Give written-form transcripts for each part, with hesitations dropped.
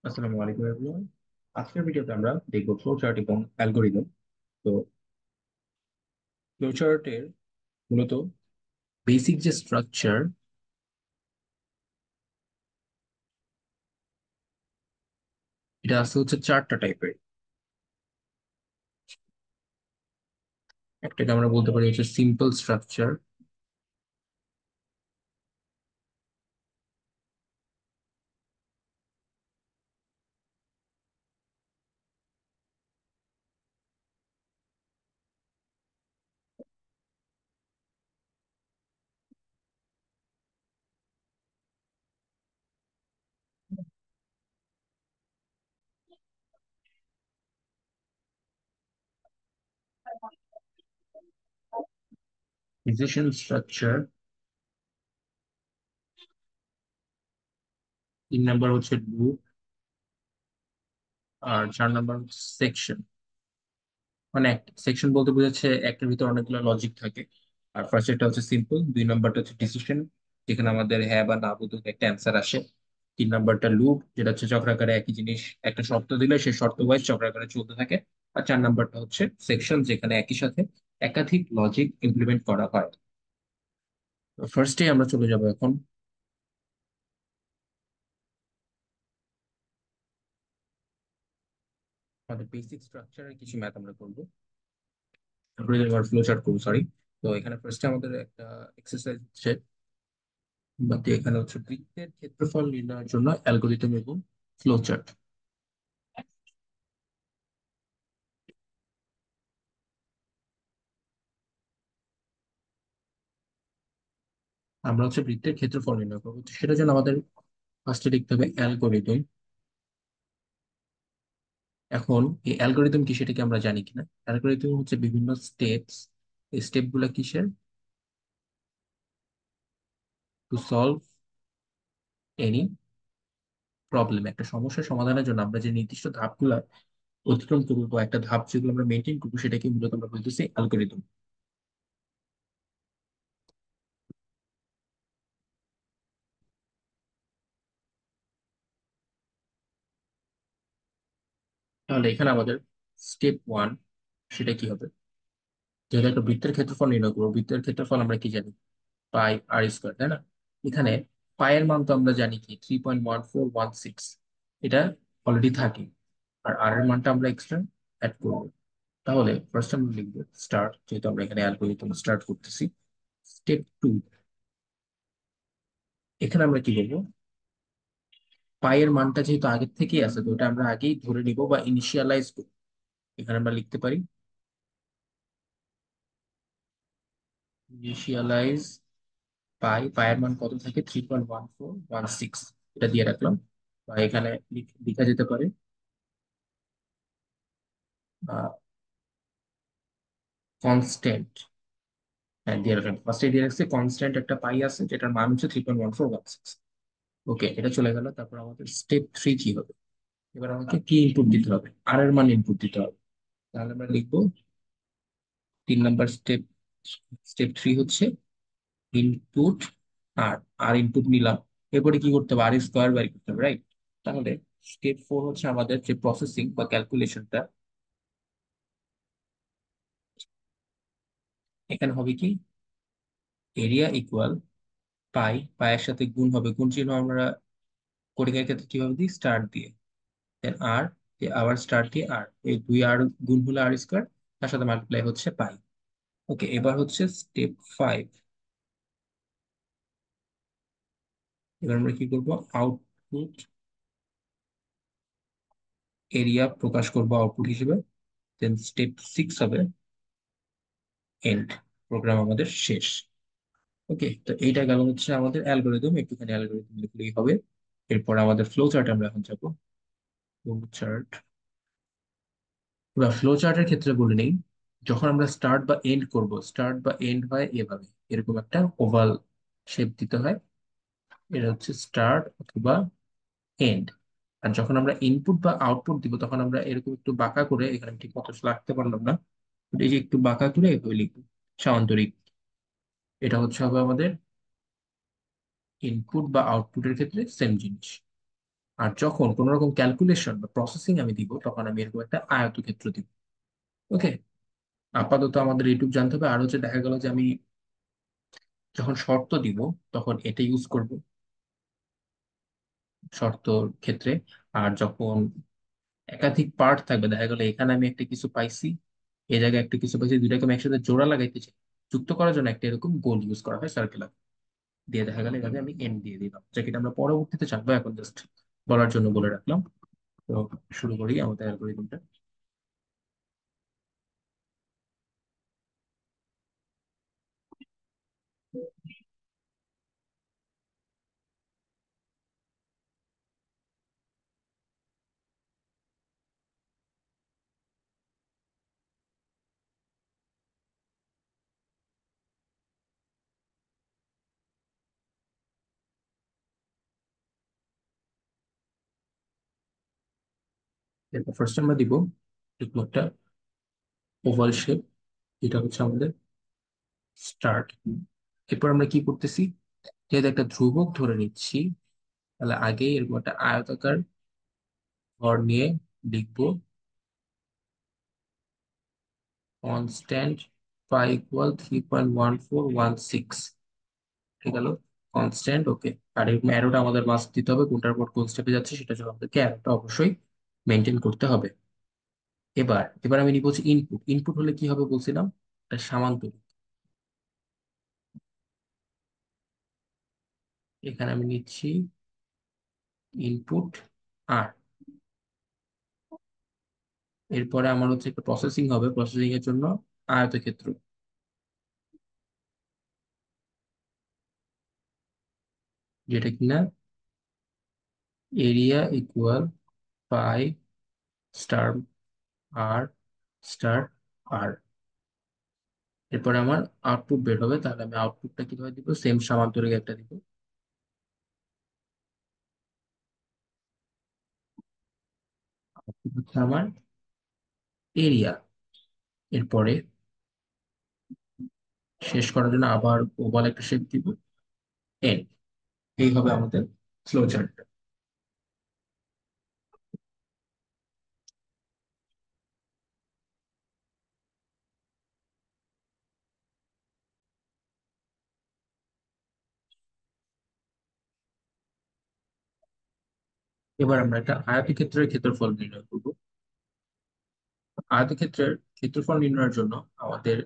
আসসালামু আলাইকুম এভরিওয়ান। আজকের ভিডিওতে আমরা দেখব ফ্লো চার্ট এবং অ্যালগোরিদম। তো ফ্লো চার্টের মূলত বেসিক যে স্ট্রাকচার, এটা আছে হচ্ছে চারটা টাইপের। একটাকে আমরা বলতে পারি হচ্ছে simple structure, decision structure, 3 number হচ্ছে লুপ, আর 4 নাম্বার হচ্ছে সেকশন। মানে সেকশন বলতে বোঝাচ্ছে একটার ভিতরে অনেকগুলো লজিক থাকে। আর ফার্স্ট একটা হচ্ছে সিম্পল, 2 নাম্বারটা হচ্ছে ডিসিশন, যেখানে আমাদের হ্যাঁ বা না বোধক একটা অ্যান্সার আসে। 3 নাম্বারটা লুপ, যেটা হচ্ছে চক্রাকারে একই জিনিস একটা শর্ত দিলে সেই শর্ত ওয়াইজ চক্রাকারে চলতে থাকে। আর 4 নাম্বারটা হচ্ছে সেকশন, যেখানে একই সাথে একাধিক লজিক ইমপ্লিমেন্ট করা হয়। ফার্স্টে আমরা চলে যাব এখন আমাদের বেসিক স্ট্রাকচারের কিছু ম্যাথ আমরা করবো, তারপরে এবার ফ্লো চার্ট করবো, সরি। তো এখানে ফার্স্টে আমাদের একটা এক্সারসাইজ হচ্ছে, বাট এখানে হচ্ছে বৃত্তের ক্ষেত্রফল নির্ণয়ের জন্য অ্যালগোরিদম এবং ফ্লো চার্ট। আমরা হচ্ছে বৃত্তের ক্ষেত্রফল নির্ণয় করবো, তো সেটার জন্য আমাদের ফার্স্টে লিখতে হবে অ্যালগোরিদম। এখন এই অ্যালগোরিদম কি সেটা কি আমরা জানি কিনা? অ্যালগোরিদম হচ্ছে বিভিন্ন স্টেপস। এই স্টেপ গুলা কিসের? টু সলভ এনি প্রবলেম, একটা সমস্যার সমাধানের জন্য আমরা যে নির্দিষ্ট ধাপগুলা অতিক্রম করবো বা একটা ধাপ যেগুলো আমরা মেনটেন করবো, সেটাকে মূলত আমরা বলতেছি অ্যালগোরিদম। তাহলে এখানে আমাদের স্টেপ 1, সেটা কি হবে? যেহেতু একটা বৃত্তের ক্ষেত্রফল নির্ণয় করবো, বৃত্তের ক্ষেত্রফল আমরা কি জানি? পাই আর স্কোয়ার, তাই না? এখানে পায়ের মান তো আমরা জানি কি 3.1416, এটা অলরেডি থাকে। আর আর এর মানটা আমরা এক্সট্রা অ্যাড করবো। তাহলে ফার্স্ট আমরা লিখবো স্টার্ট, যেহেতু আমরা এখানে অ্যালগরিদম স্টার্ট করতেছি। স্টেপ 2, এখানে আমরা কি করবো? পায়ের মানটা যেহেতু আগের থেকেই আছে, তো ওটা আমরা আগেই ধরে নিব বা ইনিশিয়ালাইজ করবো। এখানে আমরা লিখতে পারি ইনিশিয়ালাইজ পায়ের মান কত থাকে, 3.1416, এটা দিয়ে রাখলাম। বা এখানে লেখা যেতে পারে কনস্ট্যান্ট। হ্যাঁ, দিয়ে রাখলাম, ফার্স্টে দিয়ে রাখছি কনস্ট্যান্ট একটা পাই আছে যেটার মান হচ্ছে 3.1416। ওকে, এটা চলে গেল। তারপর আমাদের স্টেপ 3 কি হবে? এবার আমাকে কি ইনপুট দিতে হবে? আর এর মান ইনপুট দিতে হবে। তাহলে আমরা লিখবো 3 নাম্বার স্টেপ, স্টেপ 3 হচ্ছে ইনপুট আর আর ইনপুট নিলাম। এরপরে কি করতে হবে? আর স্কোয়ার বাই করতে হবে, রাইট? তাহলে স্টেপ 4 হচ্ছে আমাদের যে প্রসেসিং বা ক্যালকুলেশনটা। এখানে হবে কি, এরিয়া ইকুয়াল পায়ের সাথে গুণ হবে, গুণ চিহ্ন আমরা কোডিং এর ক্ষেত্রে কিভাবে দিই? স্টার দিয়ে। দেন আর, আবার স্টার দিয়ে আর, এই দুই আর গুণ হলো আর স্কোয়ার, তার সাথে মাল্টিপ্লাই হচ্ছে পাই। ওকে, এবার হচ্ছে স্টেপ 5। এবার আমরা কি করব? আউটপুট এরিয়া প্রকাশ করব আউটপুট হিসেবে। দেন স্টেপ 6 হবে এন্ড, প্রোগ্রাম আমাদের শেষ। ওকে, তো এইটা গেল হচ্ছে আমাদের অ্যালগোরিদম, একটুখানি অ্যালগোরিদম লিখলেই হবে। এরপর আমাদের ফ্লো চার্ট আমরা এখন যাবো। ফ্লো চার্ট, পুরো ফ্লো চার্টের ক্ষেত্রে বলে নেই, যখন আমরা স্টার্ট বা এন্ড করব, স্টার্ট বা এন্ড হয় এভাবে, এরকম একটা ওভাল শেপ দিতে হয়। এটা হচ্ছে স্টার্ট অথবা এন্ড। আর যখন আমরা ইনপুট বা আউটপুট দিব, তখন আমরা এরকম একটু বাঁকা করে, এখানে ঠিক মতো রাখতে পারলাম না, but এই যে একটু বাঁকা করে এভাবে লিখবো, সামান্তরিক। এটা হচ্ছে হবে আমাদের ইনপুট বা আউটপুটের ক্ষেত্রে সেম জিনিস। আর যখন কোনো রকম ক্যালকুলেশন বা প্রসেসিং আমি দিব তখন আমি এরকম একটা আয়তক্ষেত্র দিব। ওকে, আপাতত আমাদের এইটুকু জানতে হবে। আর হচ্ছে দেখা গেল যে আমি যখন শর্ত দিব তখন এটা ইউজ করব শর্ত ক্ষেত্রে। আর যখন একাধিক পার্ট থাকবে, দেখা গেল এখানে আমি একটা কিছু পাইছি, এই জায়গায় একটা কিছু পাইছি, দুইটাকে আমি একসাথে জোড়া লাগাইতে চাই, যুক্ত করার জন্য একটা এরকম গোল ইউজ করা হয়, সার্কেল দিয়ে দেখা গেল এভাবে আমি এন দিয়ে দিলাম, যেটা আমরা পরবর্তীতে জানবো, এখন জাস্ট বলার জন্য বলে রাখলাম। তো শুরু করি আমাদের অ্যালগোরিদমটা। এরপর ফার্স্ট আমরা দিব এরকম একটা ওভাল শেপ, এটা হচ্ছে আমাদের স্টার্ট। এরপর আমরা কি করতেছি, যেহেতু একটা ধ্রুবক ধরে নিচ্ছি, তাহলে আগে এরকম একটা আয়তাকার ঘর নিয়ে লিখবো কনস্ট্যান্ট পাই ইকুয়াল 3.1416। ঠিক গেল কনস্ট্যান্ট। ওকে, আর এরকম অ্যারোটা আমাদের মাস্ক দিতে হবে, কোনটার পর কোন স্টেপে যাচ্ছে সেটা জন্য আমাদেরকে অ্যারোটা অবশ্যই মেনটেন করতে হবে। এবার এবার আমি নিব হচ্ছে ইনপুট। ইনপুট হলে কি হবে বলছিলাম, এটা সামান্তরিক। এখানে আমি নিচ্ছি ইনপুট আর, এরপরে আমার হচ্ছে একটা প্রসেসিং হবে, প্রসেসিং এর জন্য আয়তক্ষেত্র, যেটা কিনা এরিয়া ইকুয়াল পাই স্টার আর স্টার আর। এরপরে আমার আউটপুট বের হবে, তাহলে আমি আউটপুটটা কিভাবে দিব, সেম সামান্তরিক একটা দিব। আউটপুট হচ্ছে আমার এরিয়া। এরপরে শেষ করার জন্য আবার ওভাল একটা শেপ দিব, এন। এই হবে আমাদের ফ্লো চার্ট। এবার আমরা একটা আয়তক্ষেত্রের ক্ষেত্রফল নির্ণয় করব। আয়তক্ষেত্রের ক্ষেত্রফল নির্ণয়ের জন্য আমাদের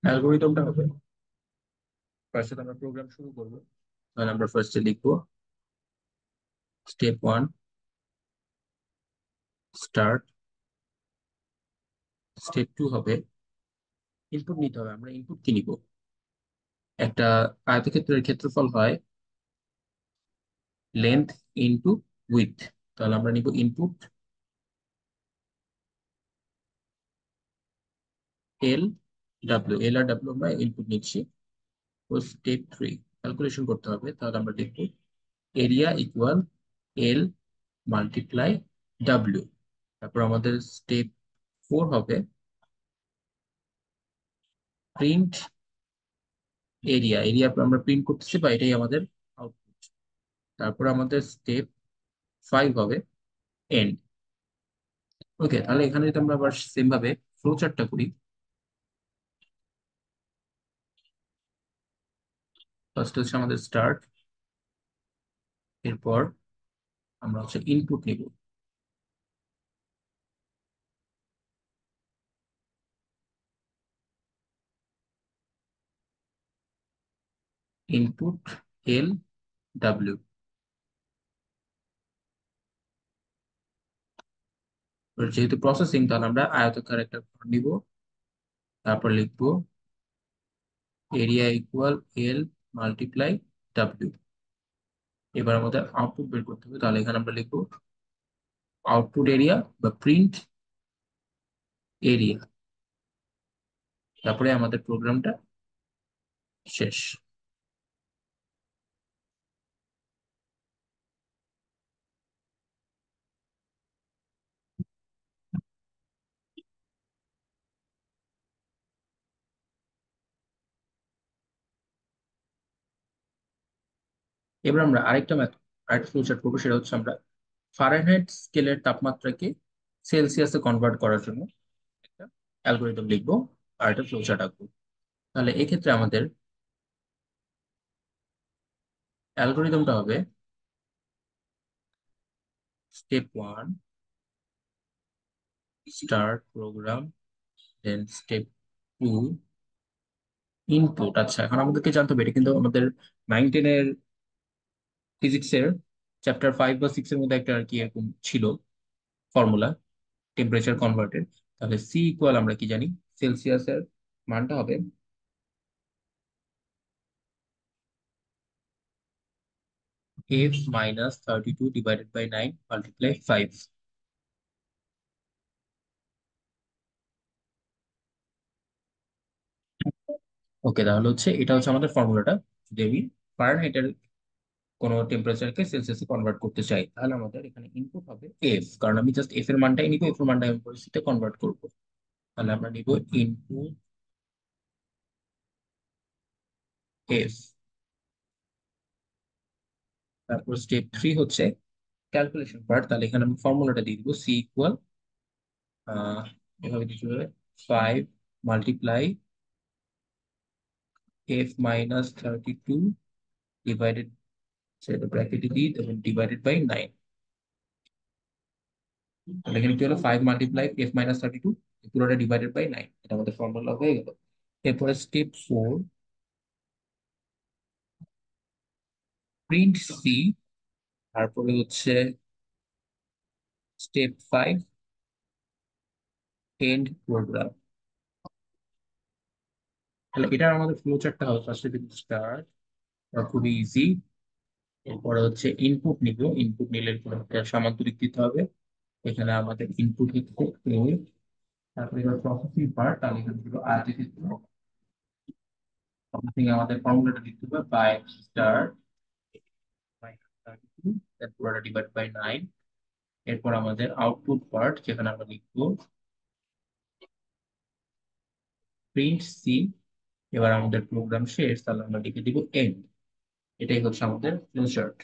অ্যালগোরিদমটা হবে, ফার্স্টে আমরা প্রোগ্রাম শুরু করব। তাহলে আমরা ফার্স্টে লিখবো স্টেপ 1 স্টার্ট। স্টেপ 2 হবে ইনপুট নিতে হবে। আমরা ইনপুট কি নিব, একটা আয়তক্ষেত্রের ক্ষেত্রফল হয় লেন্থ ইনটু উইডথ। তাহলে আমরা নিব ইনপুট এল ডাব্লিউ, এল আর ডাব্লিউ আমরা ইনপুট নিচ্ছি। তো স্টেপ 3 ক্যালকুলেশন করতে হবে, তাহলে আমরা লিখব এরিয়া ইকুয়াল এল মাল্টিপ্লাই ডাব্লিউ। তারপর আমাদের স্টেপ 4 হবে প্রিন্ট এরিয়া। এরিয়া আমরা প্রিন্ট করতেছি বা এটাই আমাদের আউটপুট। তারপর আমাদের স্টেপ 5 হবে এন্ড। ওকে, তাহলে এখানে যদি আমরা আবার সেম ভাবে ফ্লো চার্টটা করি, ফার্স্ট হচ্ছে আমাদের স্টার্ট, এরপর আমরা হচ্ছে ইনপুট নিব, ইনপুট এল ডাব্লিউ। যেহেতু প্রসেসিং, তাহলে আমরা আয়তাকার একটা ঘর নিব, তারপর লিখবো এরিয়া ইকুয়াল এল মাল্টিপ্লাই ডাব্লিউ। এবার আমাদের আউটপুট বের করতে হবে, তাহলে এখানে আমরা লিখবো আউটপুট এরিয়া বা প্রিন্ট এরিয়া। তারপরে আমাদের প্রোগ্রামটা শেষ। এবার আমরা আরেকটা ফ্লোচার্ট করবো, সেটা হচ্ছে আমরা ফারেনহাইট স্কেলের তাপমাত্রাকে সেলসিয়াসে কনভার্ট করার জন্য একটা অ্যালগোরিদম লিখবো আর একটা ফ্লোচার্ট আঁকবো। তাহলে এক্ষেত্রে আমাদের অ্যালগোরিদমটা হবে step 1 start program, then step 2 input. আচ্ছা, এখন আমাদেরকে জানতে হবে, এটা কিন্তু আমাদের 9-10 এর ফিজিক্সের চ্যাপ্টার 5 বা 6 এর মধ্যে একটা আর কি এরকম ছিল ফর্মুলা টেম্পারেচার কনভার্টেড। তাহলে সি ইকুয়াল আমরা কি জানি, সেলসিয়াসের মানটা হবে F-32 / 9 × 5। ওকে, তাহলে হচ্ছে এটা হচ্ছে আমাদের ফর্মুলাটা। যদি আমি ফারেনহাইটের কোনো টেম্পারেচারকে সেলসিয়াসে কনভার্ট করতে চাই, তাহলে আমাদের এখানে ইনপুট হবে এফ, কারণ আমি জাস্ট এফ এর মানটাই নিব, এফ এর মানটাই আমি পরিস্থিতিতে কনভার্ট করব। তাহলে আমরা নিব ইনপুট এফ। তারপর স্টেপ 3 হচ্ছে ক্যালকুলেশন পার্ট। তাহলে এখানে আমি ফর্মুলাটা দিয়ে দিব, সি ইকুয়াল এভাবে দিতে হবে 5 × F - 32 ডিভাইডেড, সেটা ব্র্যাকেটে দিই, তখন ডিভাইডেড বাই 9। তাহলে এখানে কি হলো, 5 × F - 32, পুরোটা ডিভাইডেড বাই 9, এটা আমাদের ফর্মুলা হয়ে গেল। এরপরে স্টেপ 4 প্রিন্ট সি, তারপরে হচ্ছে স্টেপ 5 এন্ড প্রোগ্রাম। তাহলে এটা আমাদের ফ্লো চার্টটা হবে, ফার্স্টে দিব স্টার্ট, খুবই ইজি। এরপরে হচ্ছে ইনপুট নিব, ইনপুট নিলে কোনো একটা সামান্তরিক দিতে হবে। এখানে আমাদের ইনপুট হচ্ছে a, তারপরে এবার প্রসেসিং পার্ট, তাহলে এখানে দিব আর্টিফিশিয়াল প্রসেসিং, আমাদের ফর্মুলাটা দিতে হবে বাই স্টার্ট -32, তারপর ডিভাইড বাই 9। এরপর আমাদের আউটপুট পার্ট, যেখানে আমরা লিখবো প্রিন্ট সি। এবার আমাদের প্রোগ্রাম শেষ, তাহলে আমরা লিখে দিব এন্ড। এটাই হচ্ছে আমাদের ফ্লো চার্ট।